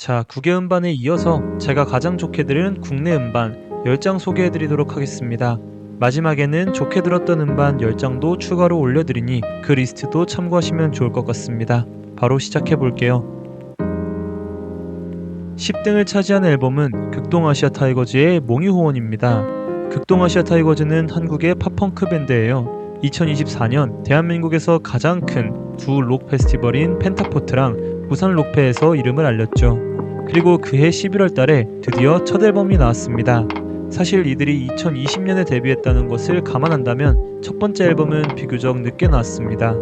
자, 국외 음반에 이어서 제가 가장 좋게 들은 국내 음반 10장 소개해드리도록 하겠습니다. 마지막에는 좋게 들었던 음반 10장도 추가로 올려드리니 그 리스트도 참고하시면 좋을 것 같습니다. 바로 시작해볼게요. 10등을 차지한 앨범은 극동아시아 타이거즈의 몽유호원입니다. 극동아시아 타이거즈는 한국의 팝펑크 밴드예요. 2024년 대한민국에서 가장 큰 두 록 페스티벌인 펜타포트랑 부산 록페에서 이름을 알렸죠. 그리고 그해 11월 달에 드디어 첫 앨범이 나왔습니다. 사실 이들이 2020년에 데뷔했다는 것을 감안한다면 첫 번째 앨범은 비교적 늦게 나왔습니다.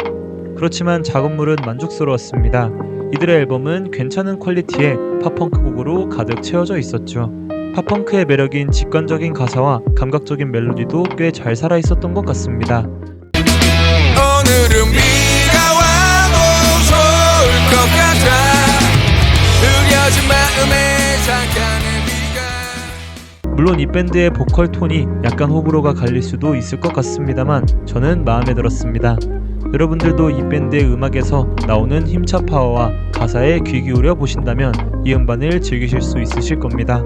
그렇지만 작업물은 만족스러웠습니다. 이들의 앨범은 괜찮은 퀄리티의 팝펑크 곡으로 가득 채워져 있었죠. 팝펑크의 매력인 직관적인 가사와 감각적인 멜로디도 꽤 잘 살아있었던 것 같습니다. 오늘은 비가 와도 좋을 것 같아. 흐려진 마음에 잠깐의 비가. 물론 이 밴드의 보컬 톤이 약간 호불호가 갈릴 수도 있을 것 같습니다만 저는 마음에 들었습니다. 여러분들도 이 밴드의 음악에서 나오는 힘차 파워와 가사에 귀 기울여 보신다면 이 음반을 즐기실 수 있으실 겁니다.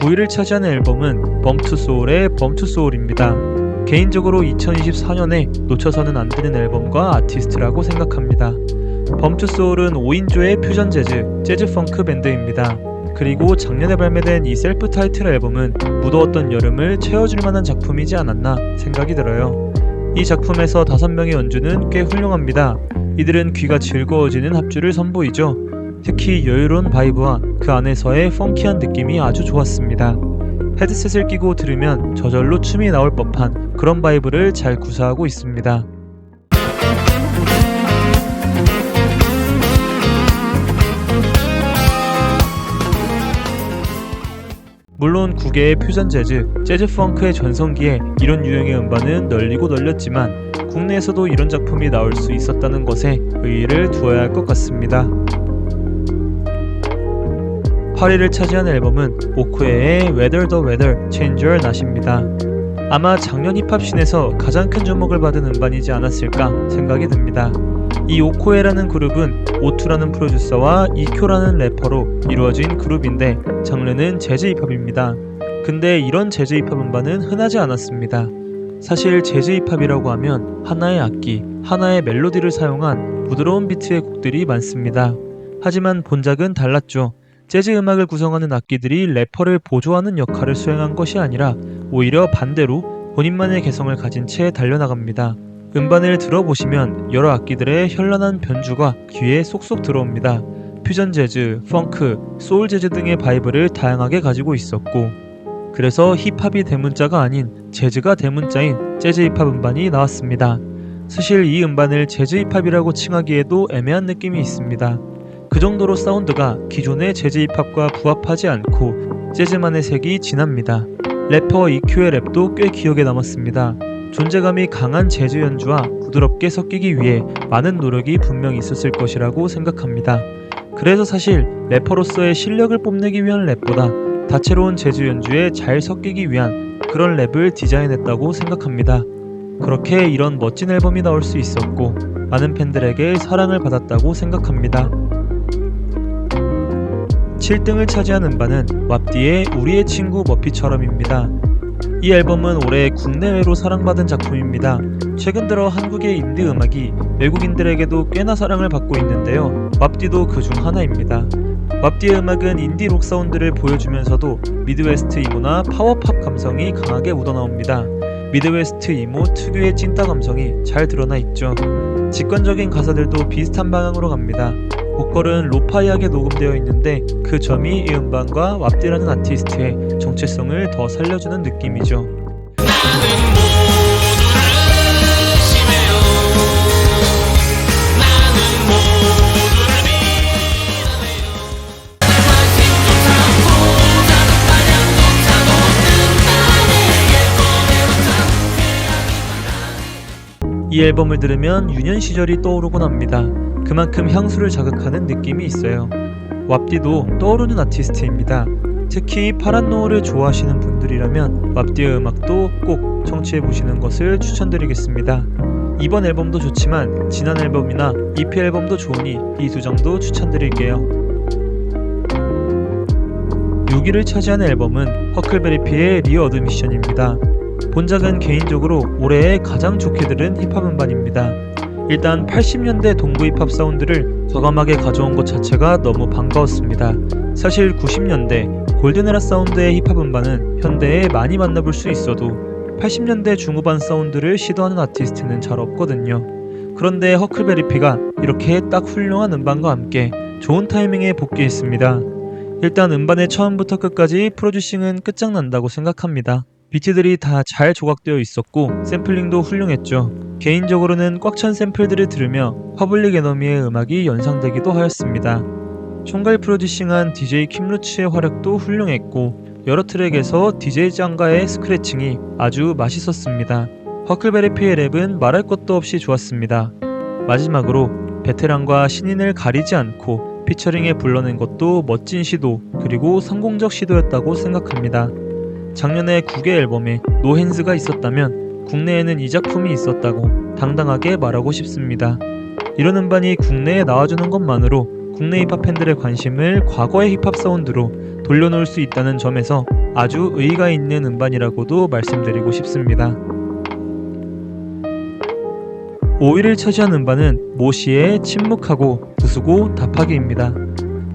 9위를 차지하는 앨범은 범투소울의 범투소울입니다. 개인적으로 2024년에 놓쳐서는 안 되는 앨범과 아티스트라고 생각합니다. 범투소울은 5인조의 퓨전 재즈 펑크 밴드입니다. 그리고 작년에 발매된 이 셀프 타이틀 앨범은 무더웠던 여름을 채워줄 만한 작품이지 않았나 생각이 들어요. 이 작품에서 5명의 연주는 꽤 훌륭합니다. 이들은 귀가 즐거워지는 합주를 선보이죠. 특히 여유로운 바이브와 그 안에서의 펑키한 느낌이 아주 좋았습니다. 헤드셋을 끼고 들으면 저절로 춤이 나올 법한 그런 바이브를 잘 구사하고 있습니다. 물론 국외의 퓨전 재즈 펑크의 전성기에 이런 유형의 음반은 널리고 널렸지만 국내에서도 이런 작품이 나올 수 있었다는 것에 의의를 두어야 할 것 같습니다. 8위를 차지한 앨범은 오코에의 Whether the Weather Change or Not입니다. 아마 작년 힙합씬에서 가장 큰 주목을 받은 음반이지 않았을까 생각이 듭니다. 이 오코에라는 그룹은 오투라는 프로듀서와 이쿄라는 래퍼로 이루어진 그룹인데 장르는 재즈 힙합입니다. 근데 이런 재즈 힙합 음반은 흔하지 않았습니다. 사실 재즈 힙합이라고 하면 하나의 악기, 하나의 멜로디를 사용한 부드러운 비트의 곡들이 많습니다. 하지만 본작은 달랐죠. 재즈 음악을 구성하는 악기들이 래퍼를 보조하는 역할을 수행한 것이 아니라 오히려 반대로 본인만의 개성을 가진 채 달려나갑니다. 음반을 들어보시면 여러 악기들의 현란한 변주가 귀에 쏙쏙 들어옵니다. 퓨전 재즈, 펑크, 소울 재즈 등의 바이브를 다양하게 가지고 있었고 그래서 힙합이 대문자가 아닌 재즈가 대문자인 재즈 힙합 음반이 나왔습니다. 사실 이 음반을 재즈 힙합이라고 칭하기에도 애매한 느낌이 있습니다. 그 정도로 사운드가 기존의 재즈 힙합과 부합하지 않고 재즈만의 색이 진합니다. 래퍼 이큐의 랩도 꽤 기억에 남았습니다. 존재감이 강한 재즈 연주와 부드럽게 섞이기 위해 많은 노력이 분명히 있었을 것이라고 생각합니다. 그래서 사실 래퍼로서의 실력을 뽐내기 위한 랩보다 다채로운 재즈 연주에 잘 섞이기 위한 그런 랩을 디자인했다고 생각합니다. 그렇게 이런 멋진 앨범이 나올 수 있었고 많은 팬들에게 사랑을 받았다고 생각합니다. 7등을 차지한 음반은 왑디의 우리의 친구 머피처럼입니다. 이 앨범은 올해 국내외로 사랑받은 작품입니다. 최근 들어 한국의 인디 음악이 외국인들에게도 꽤나 사랑을 받고 있는데요. 왑디도 그 중 하나입니다. 왑디의 음악은 인디 록 사운드를 보여주면서도 미드웨스트 이모나 파워팝 감성이 강하게 묻어나옵니다. 미드웨스트 이모 특유의 찐따 감성이 잘 드러나 있죠. 직관적인 가사들도 비슷한 방향으로 갑니다. 보컬은 로파이하게 녹음되어 있는데 그 점이 이 음반과 왑디라는 아티스트의 정체성을 더 살려주는 느낌이죠. 이 앨범을 들으면 유년 시절이 떠오르곤 합니다. 그만큼 향수를 자극하는 느낌이 있어요. 왑디도 떠오르는 아티스트입니다. 특히 파란 노을을 좋아하시는 분들이라면 왑디의 음악도 꼭 청취해보시는 것을 추천드리겠습니다. 이번 앨범도 좋지만 지난 앨범이나 EP 앨범도 좋으니 이 두 장도 추천드릴게요. 6위를 차지하는 앨범은 허클베리피의 리어드 미션입니다. 본작은 개인적으로 올해에 가장 좋게 들은 힙합 음반입니다. 일단 80년대 동부 힙합 사운드를 과감하게 가져온 것 자체가 너무 반가웠습니다. 사실 90년대 골든에라 사운드의 힙합 음반은 현대에 많이 만나볼 수 있어도 80년대 중후반 사운드를 시도하는 아티스트는 잘 없거든요. 그런데 허클베리피가 이렇게 딱 훌륭한 음반과 함께 좋은 타이밍에 복귀했습니다. 일단 음반의 처음부터 끝까지 프로듀싱은 끝장난다고 생각합니다. 비트들이 다 잘 조각되어 있었고 샘플링도 훌륭했죠. 개인적으로는 꽉 찬 샘플들을 들으며 퍼블릭 에너미의 음악이 연상되기도 하였습니다. 총괄 프로듀싱한 DJ 킴루츠의 활약도 훌륭했고 여러 트랙에서 DJ 짱가의 스크래칭이 아주 맛있었습니다. 허클베리피의 랩은 말할 것도 없이 좋았습니다. 마지막으로 베테랑과 신인을 가리지 않고 피처링에 불러낸 것도 멋진 시도 그리고 성공적 시도였다고 생각합니다. 작년에 9개 앨범에 노핸즈가 있었다면 국내에는 이 작품이 있었다고 당당하게 말하고 싶습니다. 이런 음반이 국내에 나와주는 것만으로 국내 힙합 팬들의 관심을 과거의 힙합 사운드로 돌려놓을 수 있다는 점에서 아주 의의가 있는 음반이라고도 말씀드리고 싶습니다. 5위를 차지한 음반은 모시의 침묵하고 부수고 답하기입니다.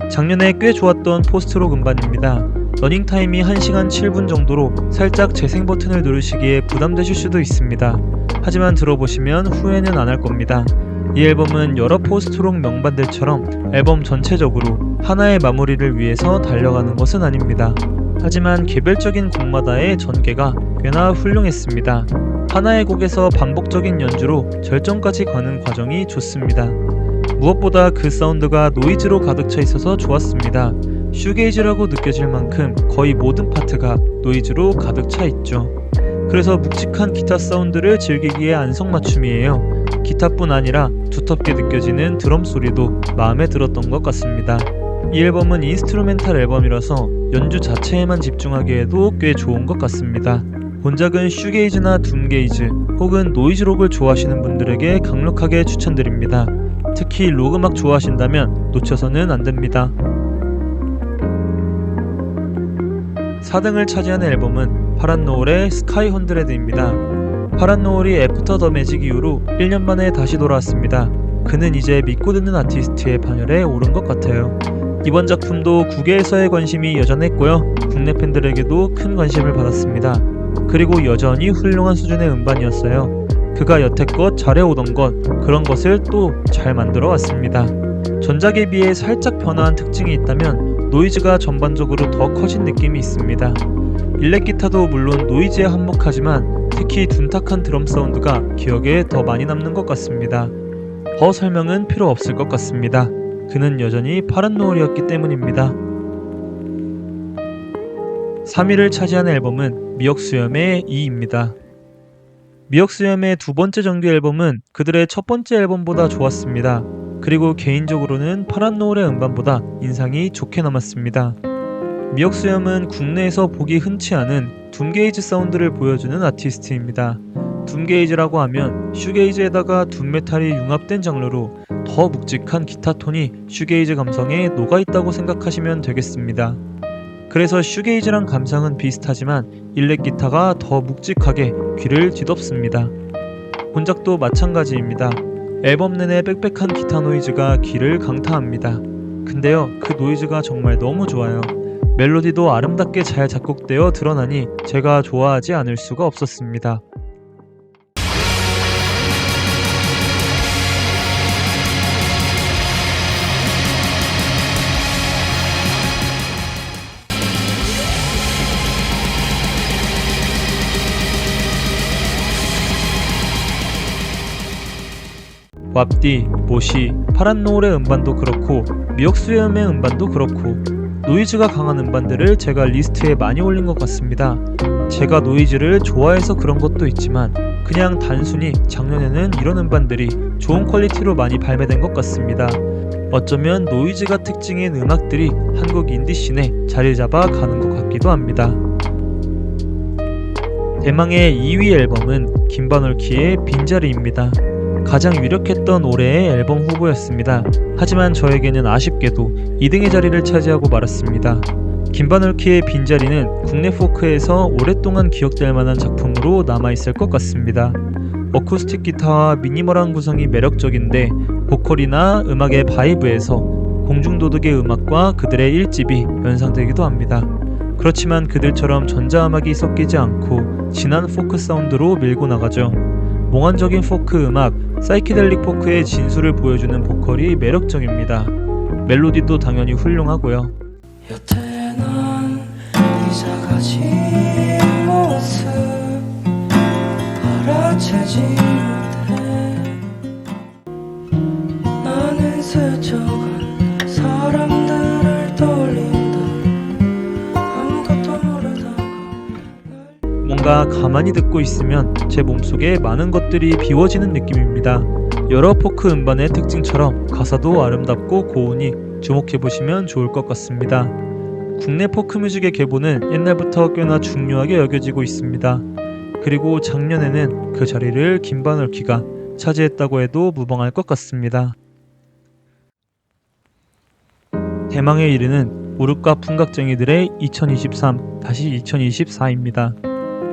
작년에 꽤 좋았던 포스트록 음반입니다. 러닝타임이 1시간 7분 정도로 살짝 재생 버튼을 누르시기에 부담되실 수도 있습니다. 하지만 들어보시면 후회는 안 할 겁니다. 이 앨범은 여러 포스트록 명반들처럼 앨범 전체적으로 하나의 마무리를 위해서 달려가는 것은 아닙니다. 하지만 개별적인 곡마다의 전개가 꽤나 훌륭했습니다. 하나의 곡에서 반복적인 연주로 절정까지 가는 과정이 좋습니다. 무엇보다 그 사운드가 노이즈로 가득 차 있어서 좋았습니다. 슈게이즈라고 느껴질 만큼 거의 모든 파트가 노이즈로 가득 차 있죠. 그래서 묵직한 기타 사운드를 즐기기에 안성맞춤이에요. 기타뿐 아니라 두텁게 느껴지는 드럼 소리도 마음에 들었던 것 같습니다. 이 앨범은 인스트루멘탈 앨범이라서 연주 자체에만 집중하기에도 꽤 좋은 것 같습니다. 본작은 슈게이즈나 둠게이즈 혹은 노이즈록을 좋아하시는 분들에게 강력하게 추천드립니다. 특히 록 음악 좋아하신다면 놓쳐서는 안됩니다. 4등을 차지하는 앨범은 파란 노을의 스카이 100입니다. 파란 노을이 애프터 더 매직 이후로 1년 만에 다시 돌아왔습니다. 그는 이제 믿고 듣는 아티스트의 반열에 오른 것 같아요. 이번 작품도 국외에서의 관심이 여전했고요. 국내 팬들에게도 큰 관심을 받았습니다. 그리고 여전히 훌륭한 수준의 음반이었어요. 그가 여태껏 잘해오던 것, 그런 것을 또 잘 만들어 왔습니다. 전작에 비해 살짝 변화한 특징이 있다면 노이즈가 전반적으로 더 커진 느낌이 있습니다. 일렉 기타도 물론 노이즈에 한몫하지만 특히 둔탁한 드럼 사운드가 기억에 더 많이 남는 것 같습니다. 더 설명은 필요 없을 것 같습니다. 그는 여전히 파란 노을이었기 때문입니다. 3위를 차지하는 앨범은 미역수염의 2입니다. 미역수염의 두 번째 정규 앨범은 그들의 첫 번째 앨범보다 좋았습니다. 그리고 개인적으로는 파란 노을의 음반보다 인상이 좋게 남았습니다. 미역수염은 국내에서 보기 흔치 않은 둠게이즈 사운드를 보여주는 아티스트입니다. 둠게이즈라고 하면 슈게이즈에다가 둠메탈이 융합된 장르로 더 묵직한 기타 톤이 슈게이즈 감성에 녹아있다고 생각하시면 되겠습니다. 그래서 슈게이즈랑 감상은 비슷하지만 일렉 기타가 더 묵직하게 귀를 뒤덮습니다. 본작도 마찬가지입니다. 앨범 내내 빽빽한 기타 노이즈가 귀를 강타합니다. 근데요, 그 노이즈가 정말 너무 좋아요. 멜로디도 아름답게 잘 작곡되어 드러나니 제가 좋아하지 않을 수가 없었습니다. 왑디, 모시, 파란 노을의 음반도 그렇고 미역수염의 음반도 그렇고 노이즈가 강한 음반들을 제가 리스트에 많이 올린 것 같습니다. 제가 노이즈를 좋아해서 그런 것도 있지만 그냥 단순히 작년에는 이런 음반들이 좋은 퀄리티로 많이 발매된 것 같습니다. 어쩌면 노이즈가 특징인 음악들이 한국 인디씬에 자리 잡아 가는 것 같기도 합니다. 대망의 2위 앨범은 김바놀키의 빈자리입니다. 가장 유력했던 올해의 앨범 후보였습니다. 하지만 저에게는 아쉽게도 2등의 자리를 차지하고 말았습니다. 김바늘키의 빈자리는 국내 포크에서 오랫동안 기억될 만한 작품으로 남아있을 것 같습니다. 어쿠스틱 기타와 미니멀한 구성이 매력적인데 보컬이나 음악의 바이브에서 공중도둑의 음악과 그들의 1집이 연상되기도 합니다. 그렇지만 그들처럼 전자음악이 섞이지 않고 진한 포크 사운드로 밀고 나가죠. 몽환적인 포크 음악, 사이키델릭 포크의 진수를 보여주는 보컬이 매력적입니다. 멜로디도 당연히 훌륭하고요. 여태 난 이사가지 모습 알아채지 못해 나는 스쳐간 사람들을 떠올린다 아무것도 모르다가 뭔가 가만히 듣고 있으면 제 몸속에 많은 것들이 비워지는 느낌입니다. 여러 포크 음반의 특징처럼 가사도 아름답고 고우니 주목해보시면 좋을 것 같습니다. 국내 포크 뮤직의 계보는 옛날부터 꽤나 중요하게 여겨지고 있습니다. 그리고 작년에는 그 자리를 김바늘키가 차지했다고 해도 무방할 것 같습니다. 대망에 이르는 우르카 풍각쟁이들의 2023-2024입니다.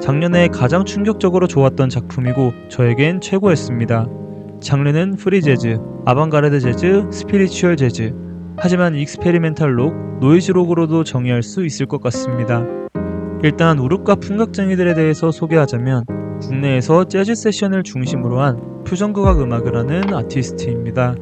작년에 가장 충격적으로 좋았던 작품이고 저에겐 최고였습니다. 장르는 프리재즈, 아방가르드 재즈, 스피리추얼 재즈. 하지만 익스페리멘탈 록, 노이즈 록으로도 정의할 수 있을 것 같습니다. 일단 우르카 풍각쟁이들에 대해서 소개하자면 국내에서 재즈 세션을 중심으로 한 퓨전국악 음악을 하는 아티스트입니다.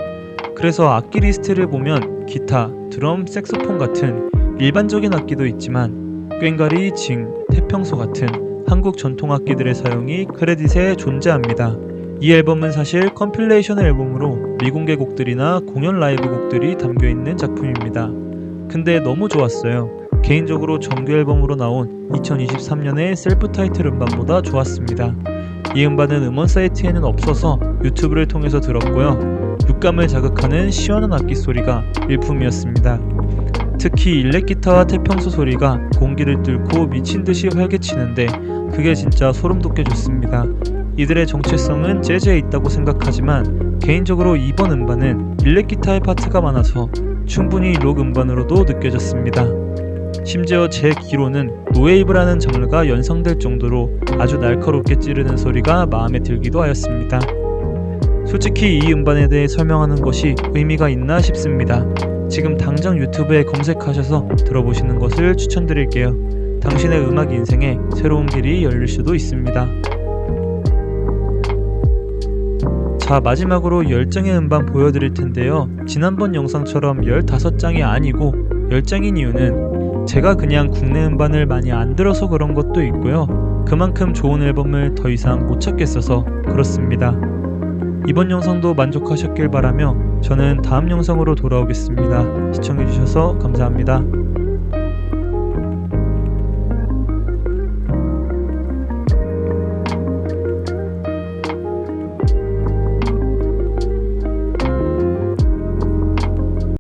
그래서 악기 리스트를 보면 기타, 드럼, 색소폰 같은 일반적인 악기도 있지만 꽹과리, 징, 태평소 같은 한국 전통 악기들의 사용이 크레딧에 존재합니다. 이 앨범은 사실 컴필레이션 앨범으로 미공개 곡들이나 공연 라이브 곡들이 담겨있는 작품입니다. 근데 너무 좋았어요. 개인적으로 정규 앨범으로 나온 2023년의 셀프 타이틀 음반보다 좋았습니다. 이 음반은 음원 사이트에는 없어서 유튜브를 통해서 들었고요. 육감을 자극하는 시원한 악기 소리가 일품이었습니다. 특히 일렉 기타와 태평소 소리가 공기를 뚫고 미친듯이 활개치는데 그게 진짜 소름 돋게 좋습니다. 이들의 정체성은 재즈에 있다고 생각하지만 개인적으로 이번 음반은 일렉 기타의 파트가 많아서 충분히 록 음반으로도 느껴졌습니다. 심지어 제 귀로는 노웨이브라는 장르가 연상될 정도로 아주 날카롭게 찌르는 소리가 마음에 들기도 하였습니다. 솔직히 이 음반에 대해 설명하는 것이 의미가 있나 싶습니다. 지금 당장 유튜브에 검색하셔서 들어보시는 것을 추천드릴게요. 당신의 음악 인생에 새로운 길이 열릴 수도 있습니다. 자, 마지막으로 10장의 음반 보여드릴 텐데요. 지난번 영상처럼 15장이 아니고 10장인 이유는 제가 그냥 국내 음반을 많이 안 들어서 그런 것도 있고요. 그만큼 좋은 앨범을 더 이상 못 찾겠어서 그렇습니다. 이번 영상도 만족하셨길 바라며 저는 다음 영상으로 돌아오겠습니다. 시청해주셔서 감사합니다.